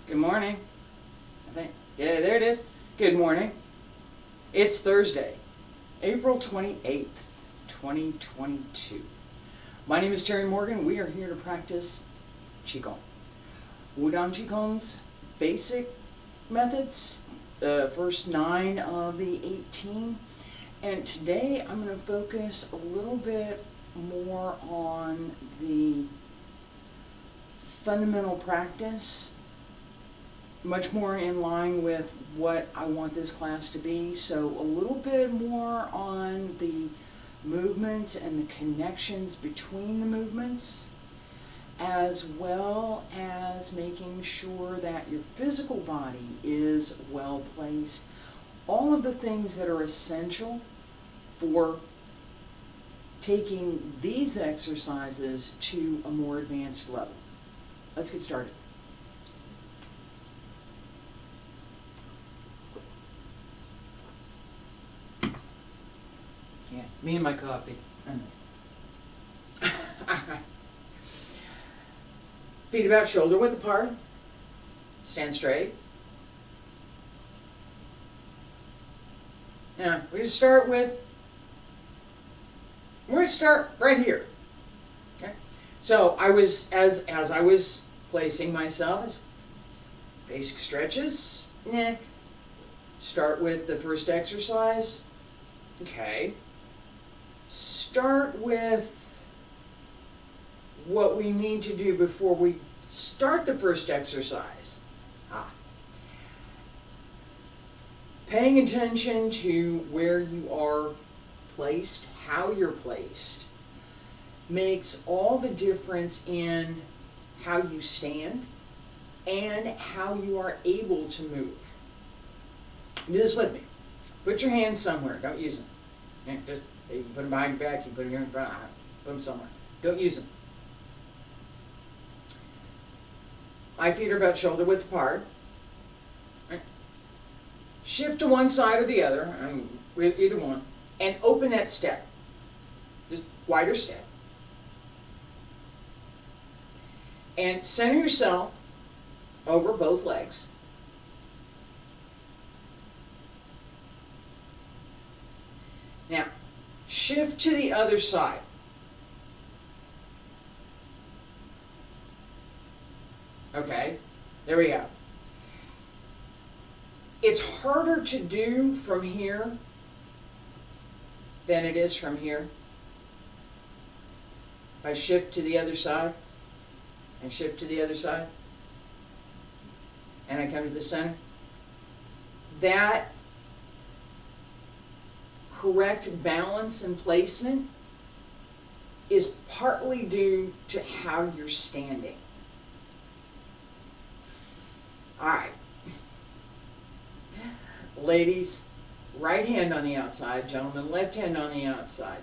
Good morning. I think, yeah, there it is. Good morning. It's Thursday, April 28th, 2022. My name is Terry Morgan. We are here to practice Qigong. Wudang Qigong's basic methods, the first 9 of the 18. And today I'm going to focus a little bit more on the fundamental practice, much more in line with what I want this class to be. So a little bit more on the movements and the connections between the movements, as well as making sure that your physical body is well placed. All of the things that are essential for taking these exercises to a more advanced level. Let's get started. Yeah, me and my coffee. Feet about shoulder width apart. Stand straight. Now, we're going to start right here. Okay? So I was, as I was placing myself, as basic stretches, start with the first exercise. Okay. Start with what we need to do before we start the first exercise. Paying attention to where you are placed, how you're placed, makes all the difference in how you stand and how you are able to move. Do this with me. Put your hands somewhere. Don't use them. Just, you can put them behind your back. You can put them here in front. Put them somewhere. Don't use them. My feet are about shoulder width apart. Shift to one side or the other, either one, and open that step. Just wider step. And center yourself over both legs. Now, shift to the other side. Okay, there we go. It's harder to do from here than it is from here. If I shift to the other side and shift to the other side and I come to the center, that correct balance and placement is partly due to how you're standing. All right. Ladies, right hand on the outside. Gentlemen, left hand on the outside.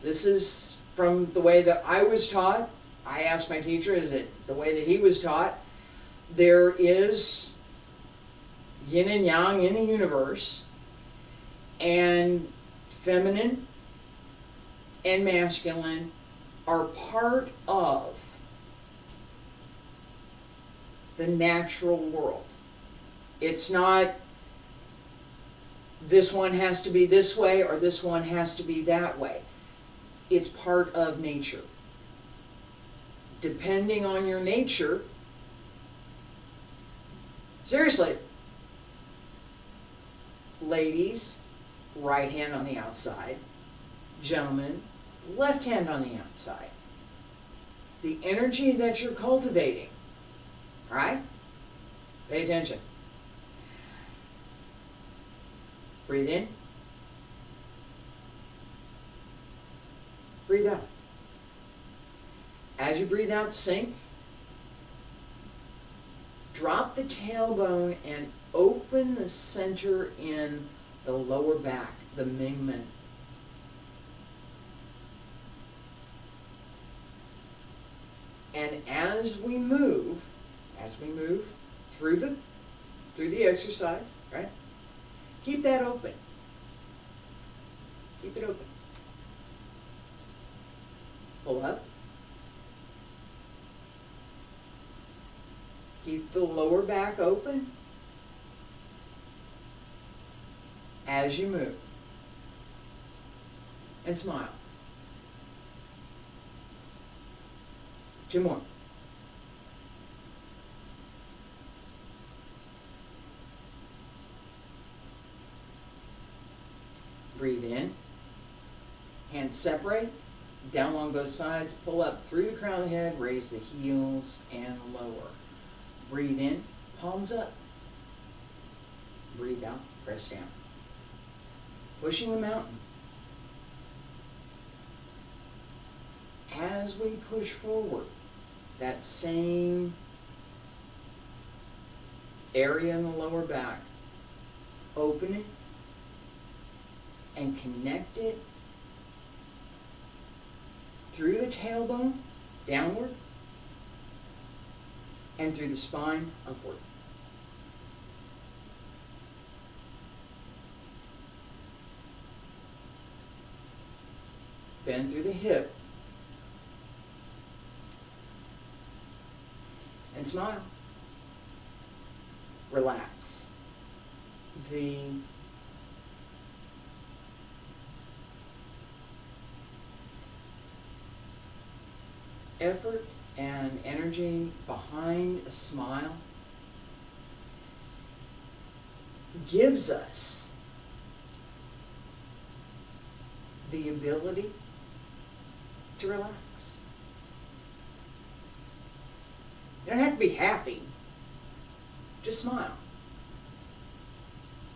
This is from the way that I was taught. I asked my teacher, is it the way that he was taught? There is yin and yang in the universe, and feminine and masculine are part of the natural world. It's not this one has to be this way or this one has to be that way. It's part of nature. Depending on your nature, seriously, ladies, right hand on the outside. Gentlemen, left hand on the outside. The energy that you're cultivating, all right? Pay attention. Breathe in. Breathe out. As you breathe out, sink. Drop the tailbone and open the center in the lower back, the Ming Men. And as we move through the exercise, right? Keep that open. Keep it open. Pull up. Keep the lower back open as you move. And smile. 2 more. Breathe in. Hands separate. Down along both sides. Pull up through the crown of the head. Raise the heels and lower. Breathe in. Palms up. Breathe out. Press down. Pushing the mountain. As we push forward, that same area in the lower back, open it and connect it through the tailbone, downward, and through the spine, upward. Bend through the hip. And smile. Relax. The effort and energy behind a smile gives us the ability to relax. You don't have to be happy. Just smile.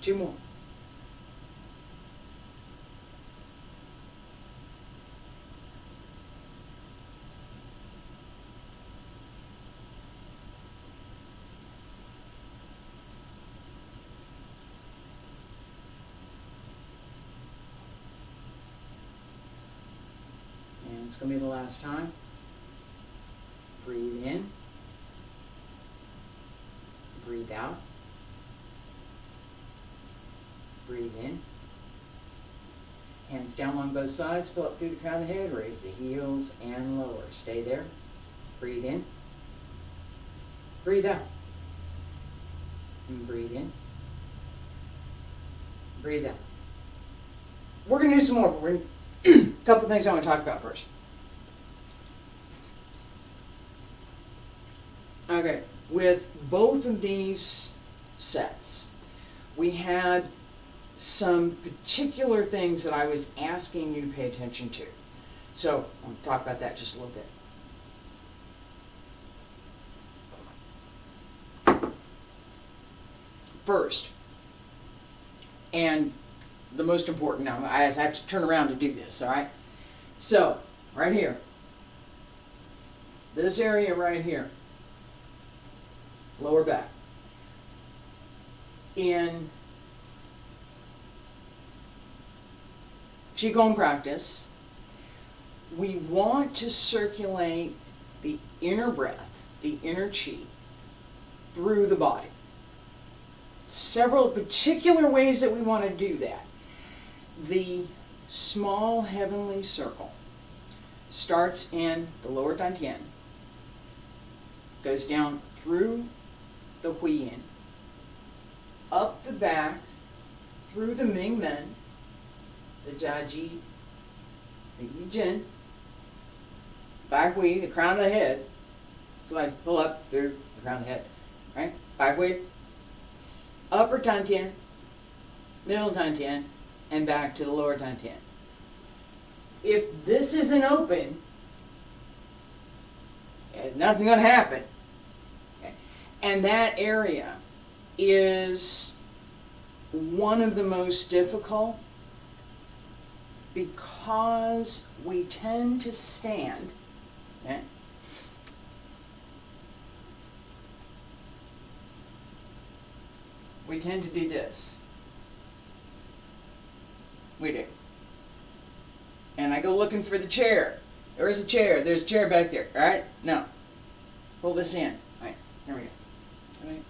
2 more. And it's going to be the last time. Breathe in. Breathe out. Breathe in. Hands down along both sides. Pull up through the crown of the head. Raise the heels and lower. Stay there. Breathe in. Breathe out. And breathe in. Breathe out. We're going to do some more. We're going to a couple of things I want to talk about first. Okay. With both of these sets, we had some particular things that I was asking you to pay attention to. So, I'll talk about that just a little bit. First, and the most important, now I have to turn around to do this, all right? So, right here, this area right here, lower back. In Qigong practice, we want to circulate the inner breath, the inner Qi, through the body. Several particular ways that we want to do that. The small heavenly circle starts in the lower dantian, goes down through the Hui Yin, up the back, through the Ming Men, the Jiaji, the Yi Jin, Bai Hui, the crown of the head. So I pull up through the crown of the head, right? Bai Hui, upper dantian, middle dantian, and back to the lower dantian. If this isn't open, nothing's going to happen. And that area is one of the most difficult because we tend to stand, okay? We tend to do this. We do. And I go looking for the chair. There's a chair. There's a chair back there, right? No. Pull this in. All right, here we go. Right.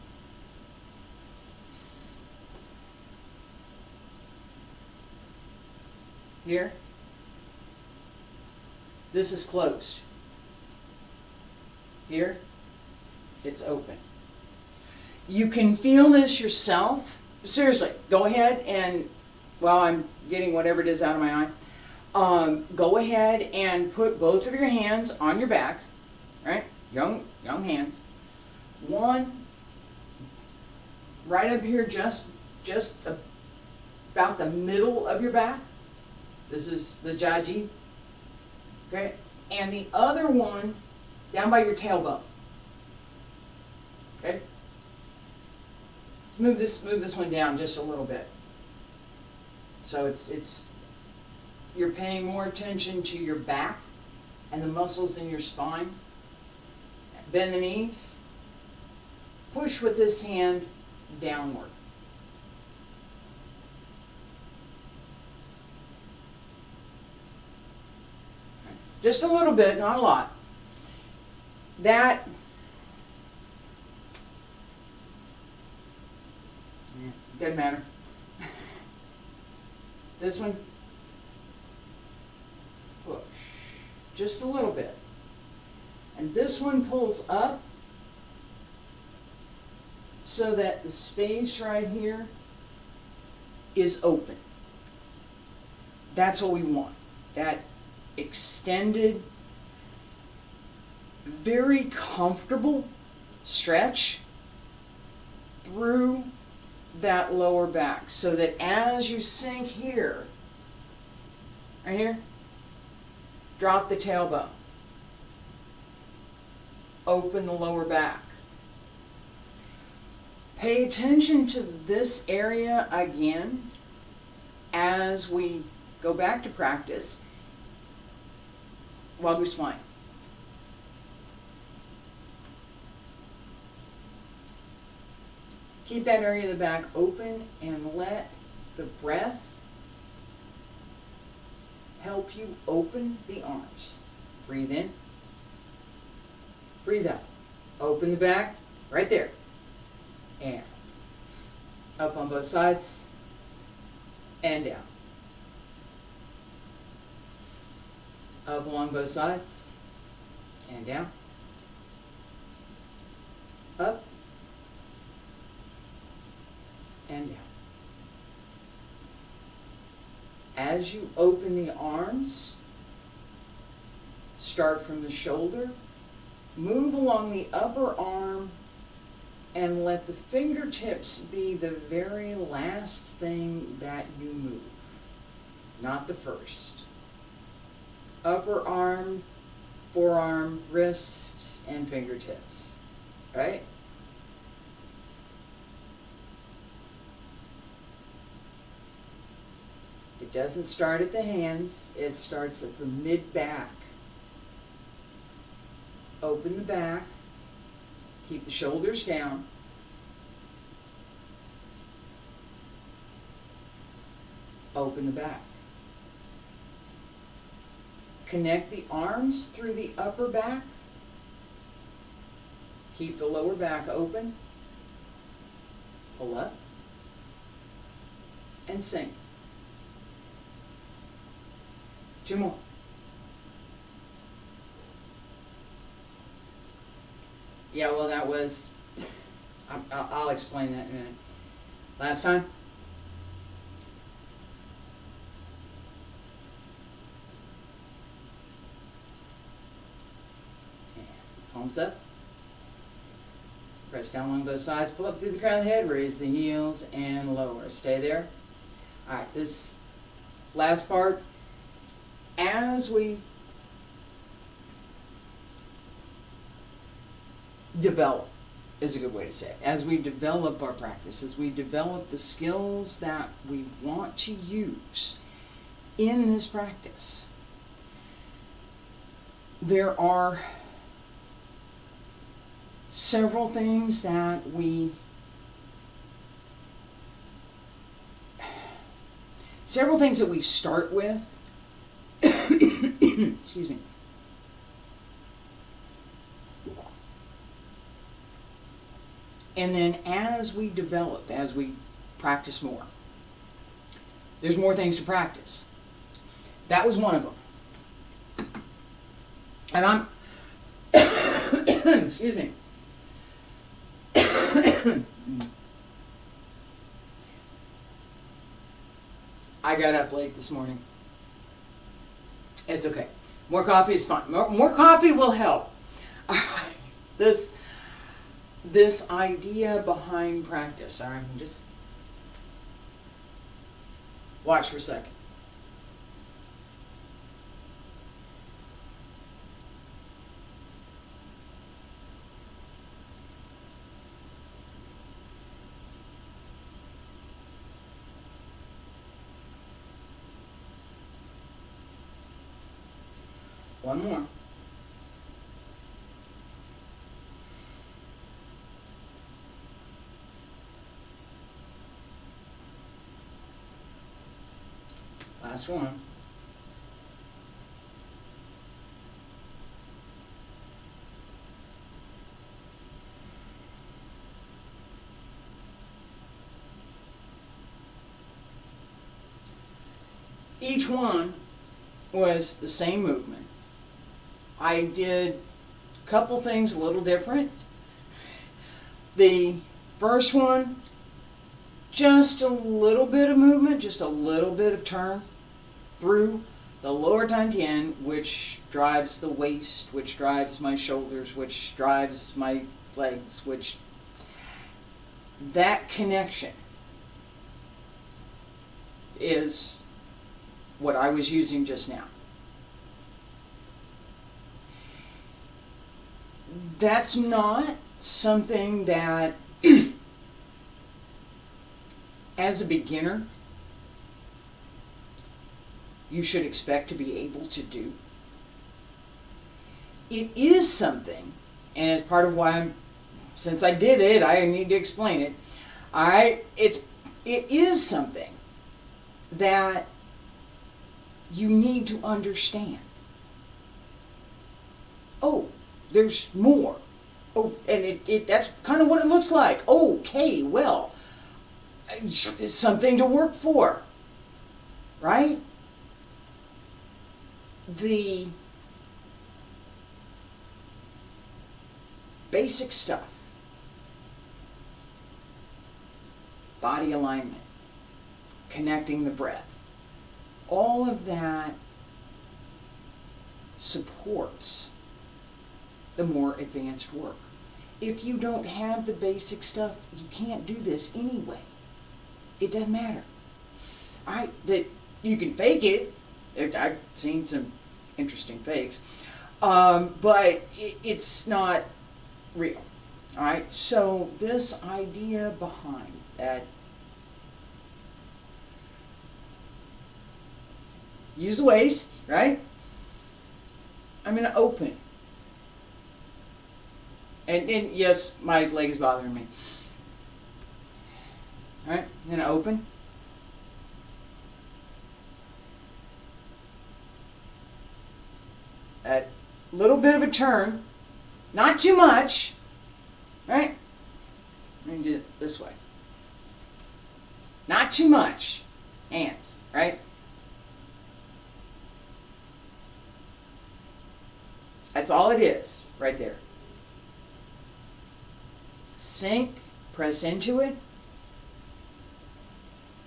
Here, this is closed. Here, it's open. You can feel this yourself. Seriously, go ahead and, while I'm getting whatever it is out of my eye, go ahead and put both of your hands on your back, right? Young hands. One right up here, just about the middle of your back. This is the jaji. Okay? And the other one down by your tailbone. Okay? Move this one down just a little bit. So it's you're paying more attention to your back and the muscles in your spine. Bend the knees. Push with this hand downward. Just a little bit, not a lot. That doesn't matter. This one, push just a little bit. And this one pulls up so that the space right here is open. That's what we want. That extended, very comfortable stretch through that lower back, so that as you sink here, right here, drop the tailbone, open the lower back. Pay attention to this area again as we go back to practice while we're flying. Keep that area of the back open and let the breath help you open the arms. Breathe in. Breathe out. Open the back right there. And up on both sides and down. Up along both sides and down. Up and down. As you open the arms, start from the shoulder, move along the upper arm, and let the fingertips be the very last thing that you move, not the first. Upper arm, forearm, wrist, and fingertips, right? It doesn't start at the hands, it starts at the mid-back. Open the back, keep the shoulders down. Open the back. Connect the arms through the upper back. Keep the lower back open. Pull up and sink. 2 more. Yeah, well, that was, I'll explain that in a minute. Last time. And palms up. Press down along both sides. Pull up through the crown of the head. Raise the heels and lower. Stay there. All right, this last part. As we develop, is a good way to say it. As we develop our practice, as we develop the skills that we want to use in this practice, there are several things that we start with. Excuse me. And then as we develop, as we practice more, there's more things to practice. That was one of them. And I'm, excuse me. I got up late this morning. It's okay. More coffee is fine. More coffee will help. This idea behind practice. All right, just watch for a second. One more. Last one. Each one was the same movement. I did a couple things a little different. The first one, just a little bit of movement, just a little bit of turn through the lower dantian, which drives the waist, which drives my shoulders, which drives my legs, which that connection is what I was using just now. That's not something that, as a beginner, you should expect to be able to do. It is something, and it's part of why since I did it, I need to explain it. It is something that you need to understand. Oh, there's more. Oh, and that's kind of what it looks like. Okay, well, it's something to work for, right? The basic stuff, body alignment, connecting the breath, all of that supports the more advanced work. If you don't have the basic stuff, you can't do this anyway. It doesn't matter. All right, that you can fake it. I've seen some interesting fakes, but it's not real. All right, so this idea behind that, use the waist, right? I'm going to open. And yes, my leg is bothering me. All right, I'm going to open. A little bit of a turn, not too much, right? Let me do it this way. Not too much. Hands, right? That's all it is, right there. Sink, press into it,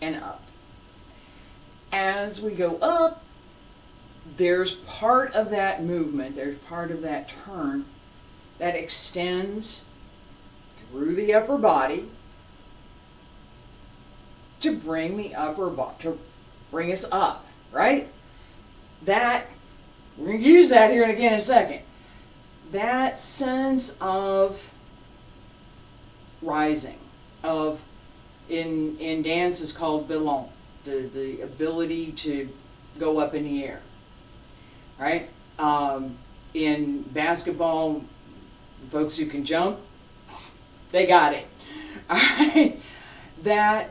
and up. As we go up, there's part of that movement, there's part of that turn that extends through the upper body to bring the upper body, to bring us up, right? That, we're going to use that here and again in a second. That sense of rising, of, in dance is called ballon, the ability to go up in the air. Right? In basketball, folks who can jump, they got it. All right? That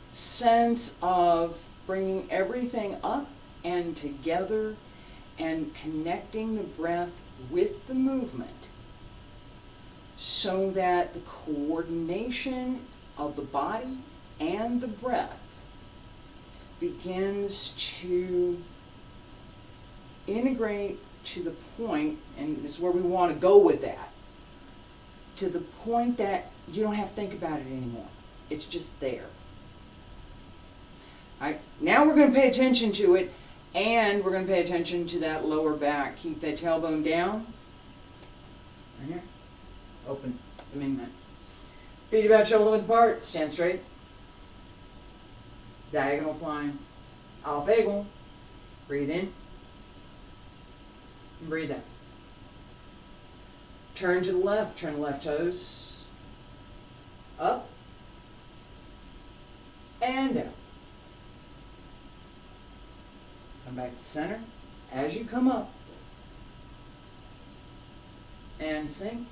sense of bringing everything up and together and connecting the breath with the movement so that the coordination of the body and the breath begins to integrate to the point, and this is where we want to go with that, to the point that you don't have to think about it anymore. It's just there. Alright, now we're going to pay attention to it, and we're going to pay attention to that lower back. Keep that tailbone down. Right here. Open the Ming Men. Feet about shoulder width apart. Stand straight. Diagonal flying. Auf Egel. Breathe in. And breathe out. Turn to the left. Turn the left toes up and down. Come back to center. As you come up and sink,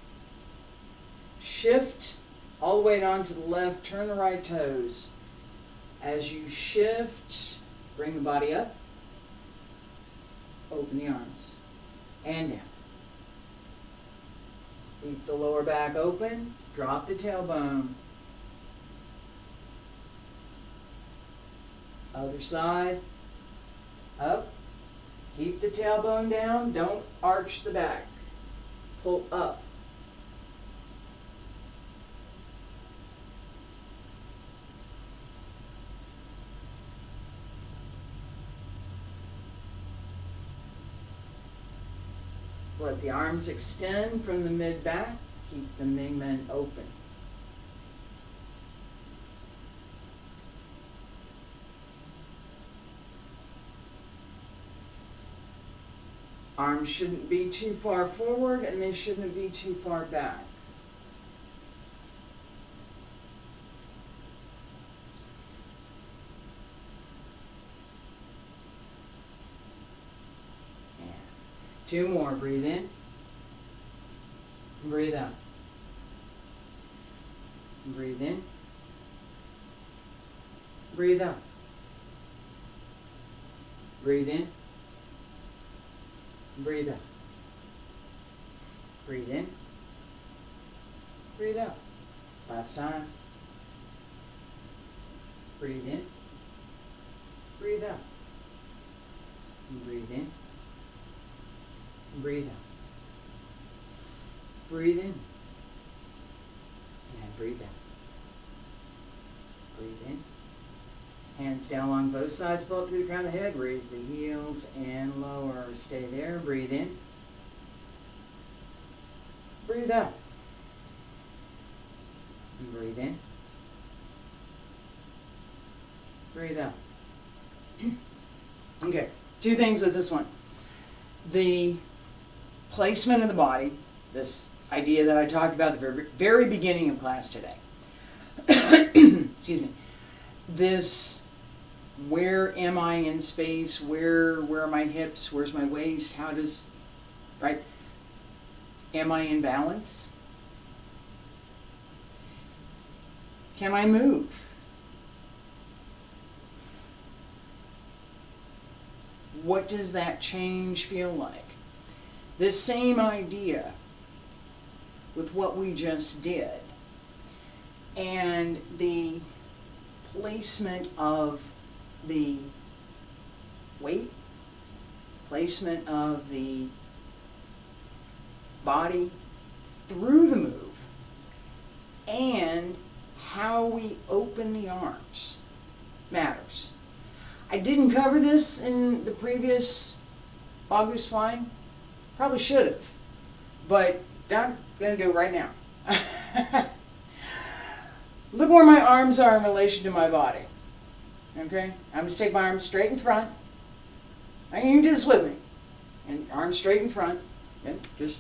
shift all the way down to the left. Turn the right toes. As you shift, bring the body up. Open the arms and down. Keep the lower back open. Drop the tailbone. Other side. Up. Keep the tailbone down. Don't arch the back. Pull up. Let the arms extend from the mid-back. Keep the Ming Men open. Arms shouldn't be too far forward, and they shouldn't be too far back. Two more. Breathe in. Breathe out. Breathe in. Breathe out. Breathe in. Breathe out. Breathe in. Breathe out. Last time. Breathe in. Breathe out. Breathe in. Breathe out. Breathe in. And breathe out. Breathe in. Hands down along both sides, pull up to the crown of the head. Raise the heels and lower. Stay there. Breathe in. Breathe out. And breathe in. Breathe out. Okay, two things with this one. The placement of the body, this idea that I talked about at the very beginning of class today. Excuse me. This, where am I in space? Where are my hips? Where's my waist? How does, right? Am I in balance? Can I move? What does that change feel like? This same idea with what we just did and the placement of the weight, placement of the body through the move, and how we open the arms matters. I didn't cover this in the previous August flying. Probably should have, but I'm going to do it right now. Look where my arms are in relation to my body. Okay? I'm going to take my arms straight in front. And you can do this with me. And arms straight in front. And just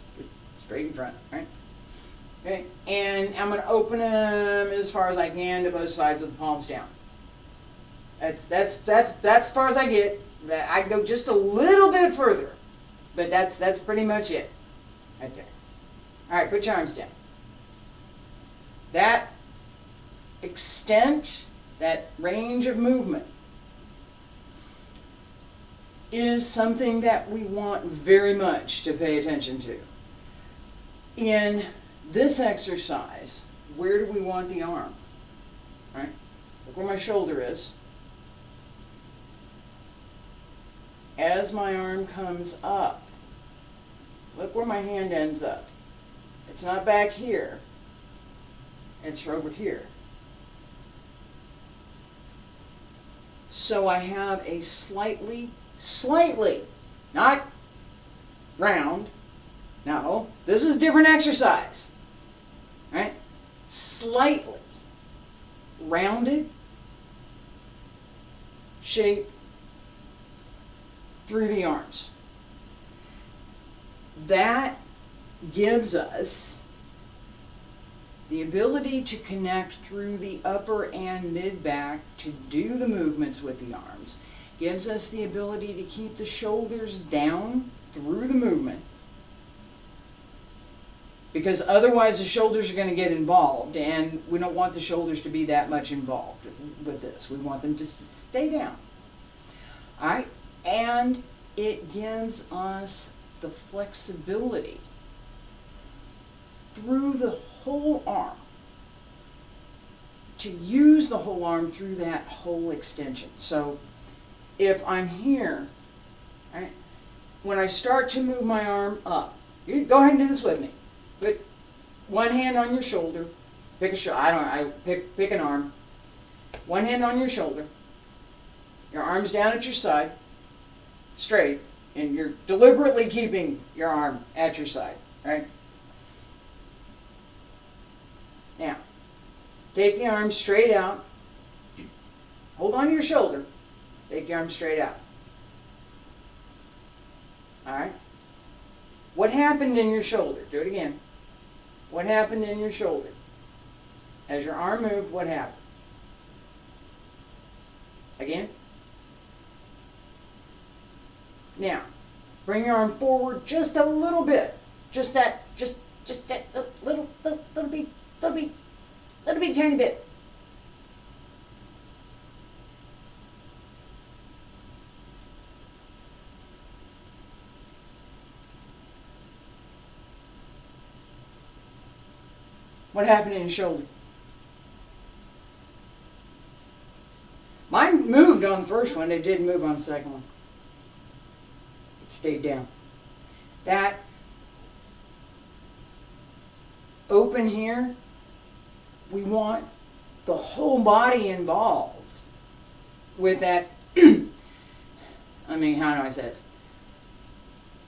straight in front, right? Okay? And I'm going to open them as far as I can to both sides with the palms down. That's as far as I get. I go just a little bit further. But that's pretty much it. Right there. Alright, put your arms down. That extent, that range of movement is something that we want very much to pay attention to. In this exercise, where do we want the arm? Right? Look where my shoulder is. As my arm comes up, look where my hand ends up. It's not back here. It's over here. So I have a slightly, not round, no, this is a different exercise, right? Slightly rounded shape through the arms. That gives us the ability to connect through the upper and mid back to do the movements with the arms. Gives us the ability to keep the shoulders down through the movement, because otherwise the shoulders are going to get involved, and we don't want the shoulders to be that much involved with this. We want them just to stay down. All right, and it gives us the flexibility through the whole arm, to use the whole arm through that whole extension. So if I'm here, right, when I start to move my arm up, you go ahead and do this with me. Put one hand on your shoulder, pick an arm. One hand on your shoulder, your arms down at your side, straight, and you're deliberately keeping your arm at your side, right? Now, take the arm straight out, hold on to your shoulder, take the arm straight out. Alright? What happened in your shoulder? Do it again. What happened in your shoulder? As your arm moved, what happened? Again. Now, bring your arm forward just a little bit. Just that little bit, tiny bit. What happened in your shoulder? Mine moved on the first one. It didn't move on the second one. It stayed down. That open here, we want the whole body involved with that. I mean, how do I say this?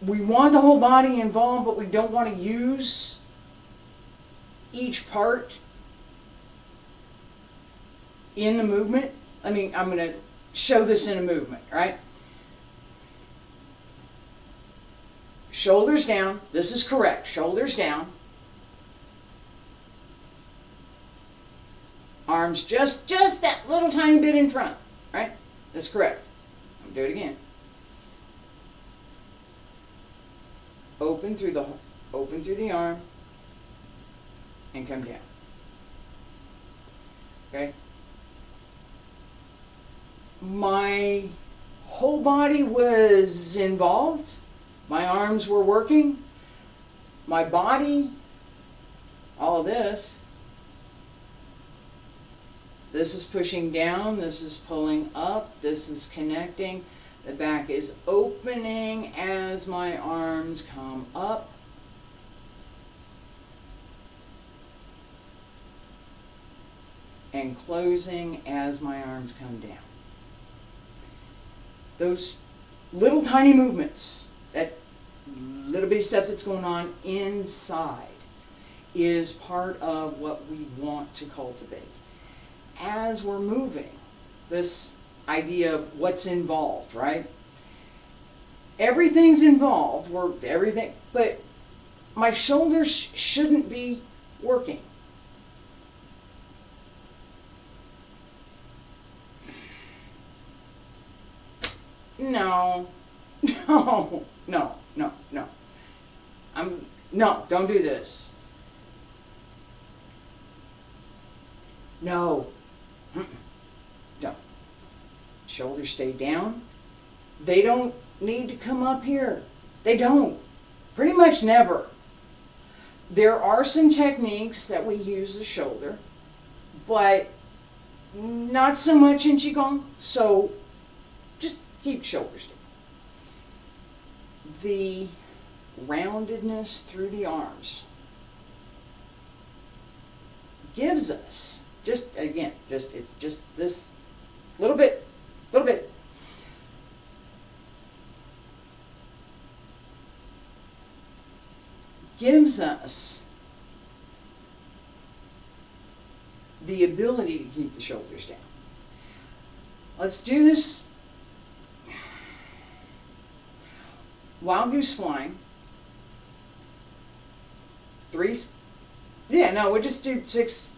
We want the whole body involved, but we don't want to use each part in the movement. I mean, I'm going to show this in a movement, right? Shoulders down. This is correct. Shoulders down. Arms just that little tiny bit in front, right? That's correct. I'll do it again. Open through the arm and come down. Okay? My whole body was involved. My arms were working. My body, all of this. This is pushing down. This is pulling up. This is connecting. The back is opening as my arms come up. And closing as my arms come down. Those little tiny movements, that little bitty stuff that's going on inside, is part of what we want to cultivate. As we're moving, this idea of what's involved, right? Everything's involved, but my shoulders shouldn't be working. No, don't do this. No, don't. Shoulders stay down. They don't need to come up here. They don't. Pretty much never. There are some techniques that we use the shoulder, but not so much in Qigong, so just keep shoulders down. The roundedness through the arms gives us, just this little bit A little bit. Gives us the ability to keep the shoulders down. Let's do this. Wild goose flying. 3. Yeah, no, we'll just do 6.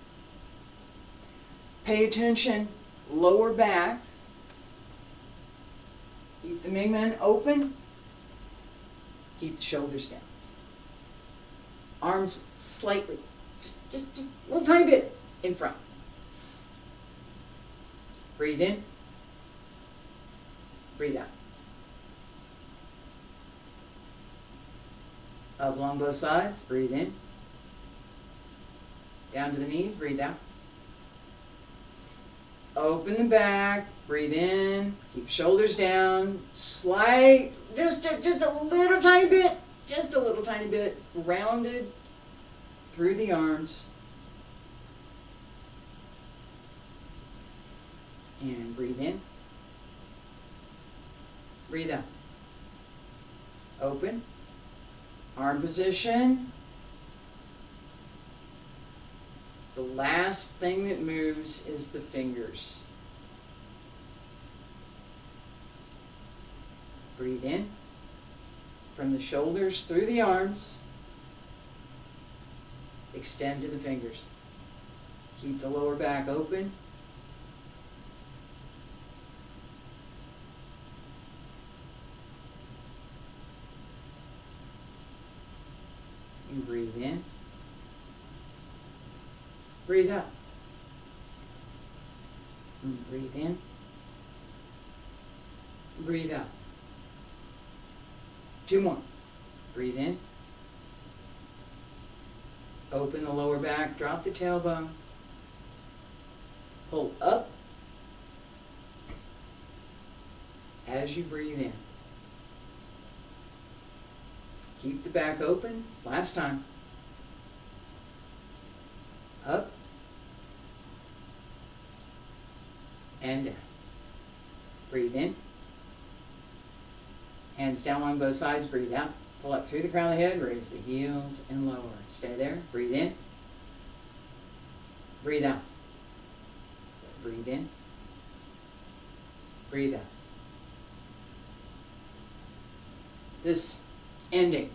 Pay attention, lower back. Keep the Ming Men open. Keep the shoulders down. Arms slightly, just a little tiny bit in front. Breathe in. Breathe out. Up along both sides, breathe in. Down to the knees, breathe out. Open the back, breathe in, keep shoulders down, slide, just a little tiny bit, rounded through the arms. And breathe in, breathe out. Open, arm position. The last thing that moves is the fingers. Breathe in from the shoulders through the arms. Extend to the fingers. Keep the lower back open. And breathe in. Breathe out. And breathe in. Breathe out. 2 more. Breathe in. Open the lower back. Drop the tailbone. Pull up as you breathe in. Keep the back open. Last time. Up and down. Breathe in. Hands down on both sides. Breathe out. Pull up through the crown of the head. Raise the heels and lower. Stay there. Breathe in. Breathe out. Breathe in. Breathe out. This ending,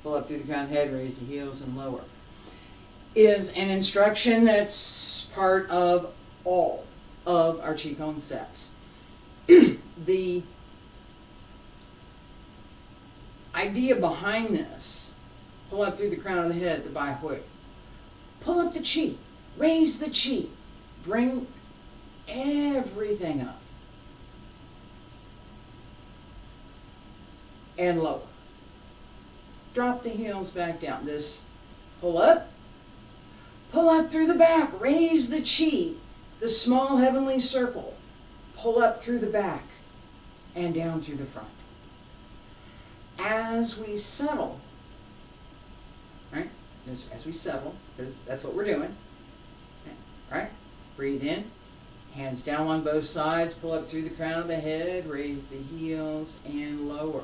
pull up through the crown of the head. Raise the heels and lower, is an instruction that's part of all of our Qigong sets. The idea behind this, pull up through the crown of the head, the Bai Hui. Pull up the Qi, raise the Qi, bring everything up and lower. Drop the heels back down. This pull up through the back, raise the Qi, the small heavenly circle. Pull up through the back and down through the front. As we settle, right? As we settle, because that's what we're doing. Okay. Right? Breathe in, hands down on both sides, pull up through the crown of the head, raise the heels and lower.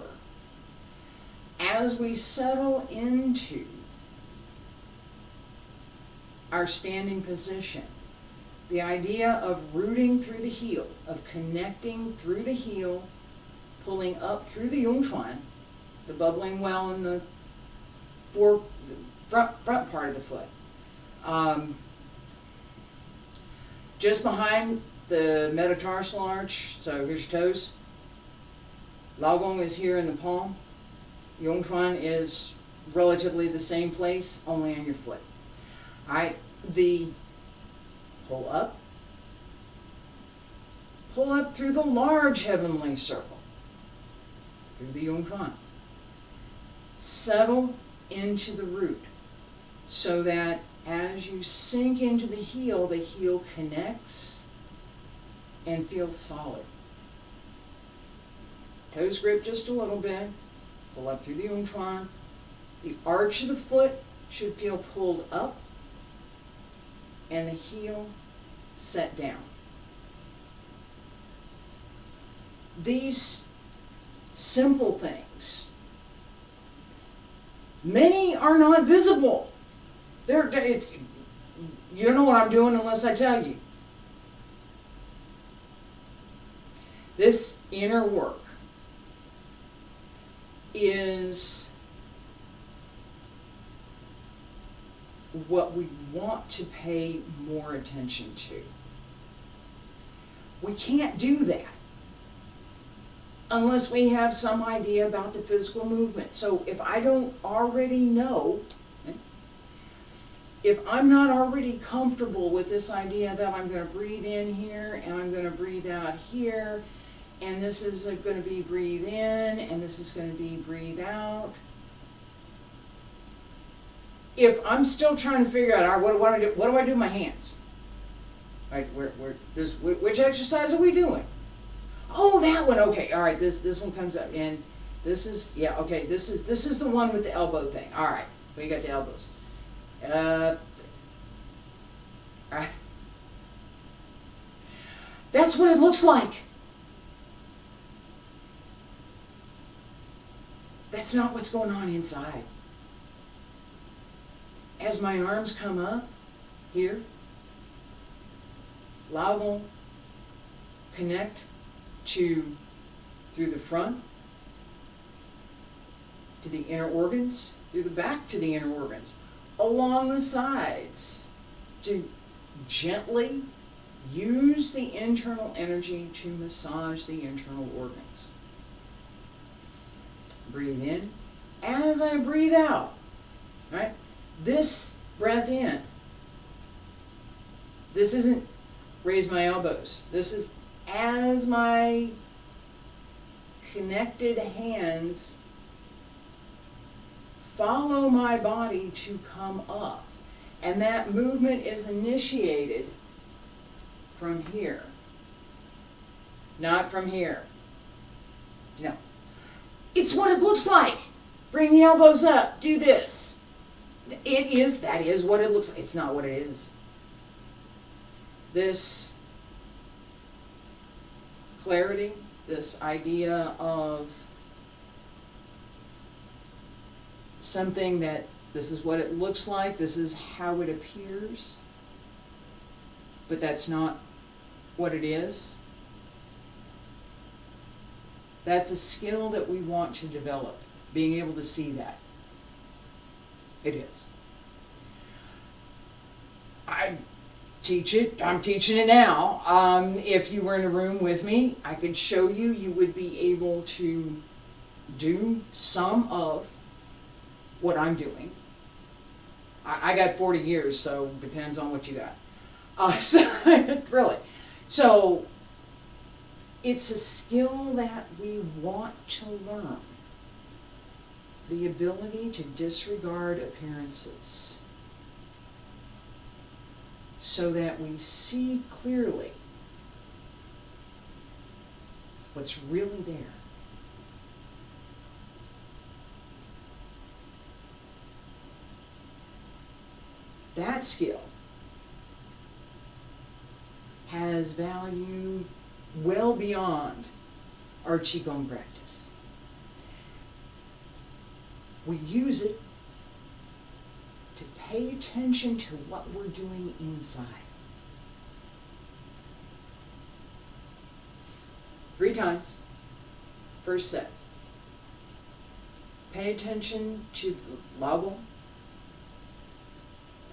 As we settle into our standing position, the idea of rooting through the heel, of connecting through the heel, pulling up through the Yongchuan, the bubbling well in the front part of the foot. Just behind the metatarsal arch, so here's your toes. Laogong is here in the palm. Yongchuan is relatively the same place, only on your foot. Alright, the pull up through the large heavenly circle, through the Yongchuan. Settle into the root so that as you sink into the heel connects and feels solid. Toes grip just a little bit. Pull up through the Yongchuan. The arch of the foot should feel pulled up and the heel set down. these simple things, many are not visible. You don't know what I'm doing unless I tell you. This inner work is what we want to pay more attention to. We can't do that unless we have some idea about the physical movement. So if I don't already know, if I'm not already comfortable with this idea that I'm going to breathe in here and I'm going to breathe out here, and this is going to be breathe in and this is going to be breathe out, if I'm still trying to figure out, all right, what do I do with my hands? Right, which exercise are we doing? Oh, that one. Okay, all right. This one comes up, and this is, yeah. Okay, this is the one with the elbow thing. All right, we got the elbows. All right. That's what it looks like. That's not what's going on inside. As my arms come up here, Lao connect through the front to the inner organs, through the back to the inner organs, along the sides, to gently use the internal energy to massage the internal organs. Breathe in as I breathe out, right? This breath in, this isn't raise my elbows. This is as my connected hands follow my body to come up. And that movement is initiated from here, not from here. No. It's what it looks like. Bring the elbows up. Do this. That is what it looks like. It's not what it is. This clarity, this idea of something that this is what it looks like, this is how it appears, but that's not what it is. That's a skill that we want to develop, being able to see that. It is. I teach it. I'm teaching it now. If you were in a room with me, I could show you. You would be able to do some of what I'm doing. I got 40 years, so depends on what you got. Really. So it's a skill that we want to learn. The ability to disregard appearances so that we see clearly what's really there. That skill has value well beyond our Qigong practice. We use it to pay attention to what we're doing inside. 3 times. First set. Pay attention to the lao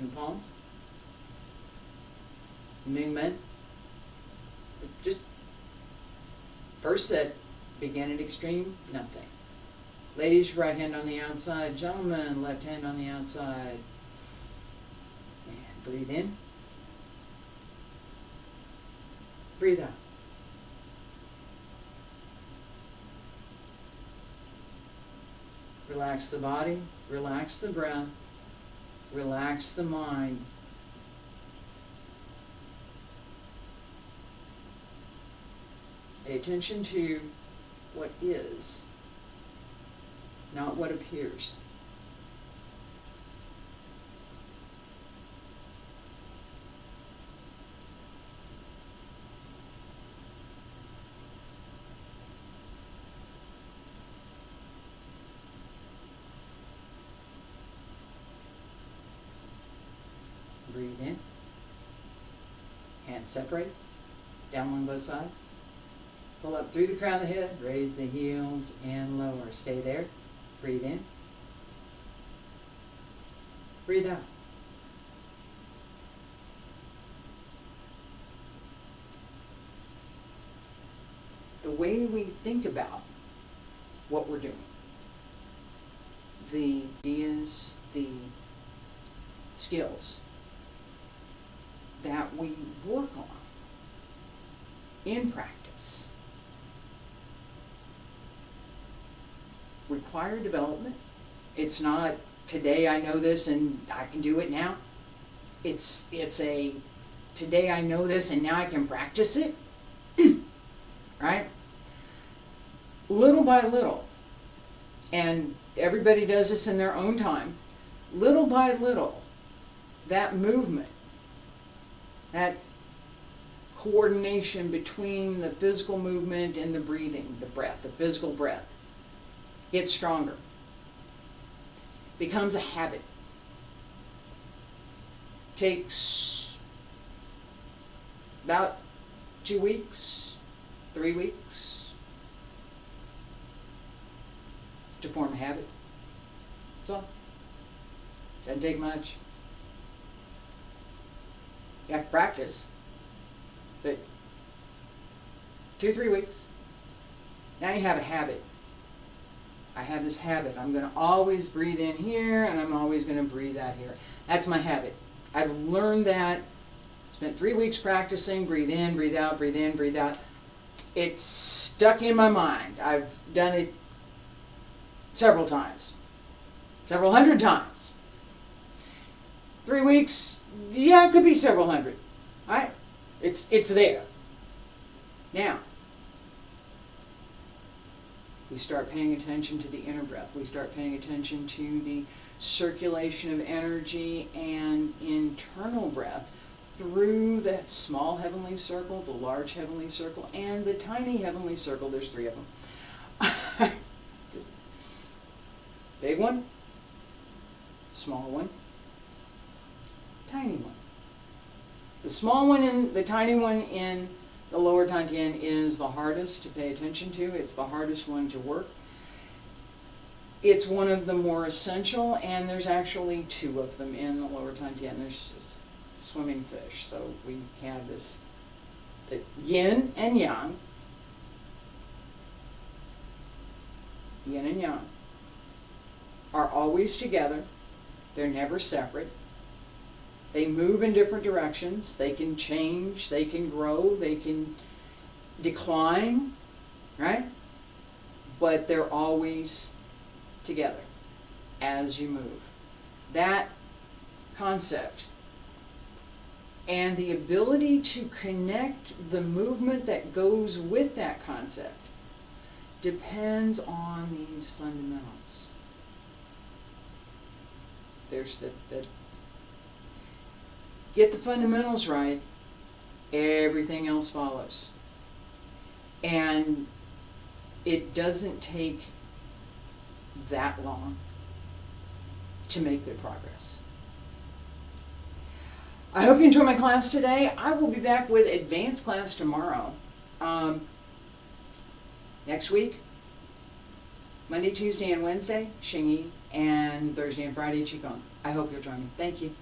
in the palms. Ming Men. Just first set, begin at extreme, nothing. Ladies, right hand on the outside. Gentlemen, left hand on the outside. And breathe in. Breathe out. Relax the body, relax the breath, relax the mind. Pay attention to what is, not what appears. Breathe in. Hands separate. Down along both sides. Pull up through the crown of the head. Raise the heels and lower. Stay there. Breathe in. Breathe out. The way we think about what we're doing, the ideas, the skills that we work on in practice require development. It's not today I know this and I can do it now. It's a today I know this and now I can practice it. Right? Little by little, and everybody does this in their own time, little by little, that movement, that coordination between the physical movement and the breathing, the breath, the physical breath, gets stronger, becomes a habit. Takes about 2 weeks, 3 weeks to form a habit. That's all. Doesn't take much. You have to practice. But 2-3 weeks. Now you have a habit. I have this habit. I'm going to always breathe in here and I'm always going to breathe out here. That's my habit. I've learned that. Spent 3 weeks practicing. Breathe in, breathe out, breathe in, breathe out. It's stuck in my mind. I've done it several times. Several hundred times. 3 weeks, yeah, it could be several hundred. Right? It's there. Now, we start paying attention to the inner breath. We start paying attention to the circulation of energy and internal breath through the small heavenly circle, the large heavenly circle, and the tiny heavenly circle. There's 3 of them. Just big one, small one, tiny one. The small one and the tiny one in the lower dantian is the hardest to pay attention to. It's the hardest one to work. It's one of the more essential, and there's actually 2 of them in the lower dantian. There's swimming fish. So we have this, the yin and yang, are always together. They're never separate. They move in different directions. They can change, they can grow, they can decline, right? But they're always together as you move. That concept and the ability to connect the movement that goes with that concept depends on these fundamentals. There's the get the fundamentals right, everything else follows. And it doesn't take that long to make good progress. I hope you enjoyed my class today. I will be back with advanced class tomorrow. Next week, Monday, Tuesday, and Wednesday, Xingyi, and Thursday and Friday, Qigong. I hope you'll join me. Thank you.